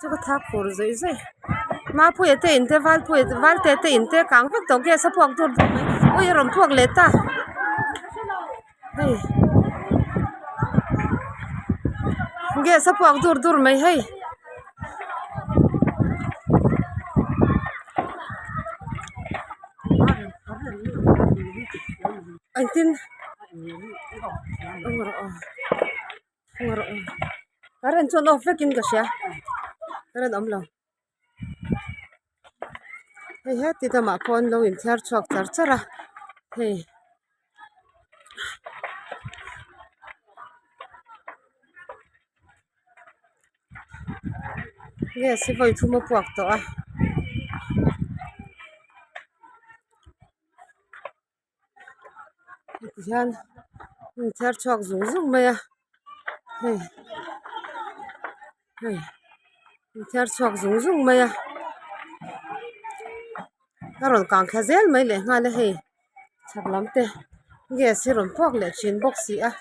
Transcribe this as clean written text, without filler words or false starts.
chu ka thak phur zoi zoi ma pui te in te val te in te kang vek to ge sa phuak dur oi rom phuak le ta hei ge sa phuak dur mai hei anh tin ngoro karen chon of vekin ka sha karen om lo hei he ti ta ma phone lo in thar chok char chara hei ge si voi thu mo puak to a hian in thar chok zung mai a hei hei in thar chok zung mai a karon kang khazel mai le nga le hei chaklam te ge si ron puak le chin box si a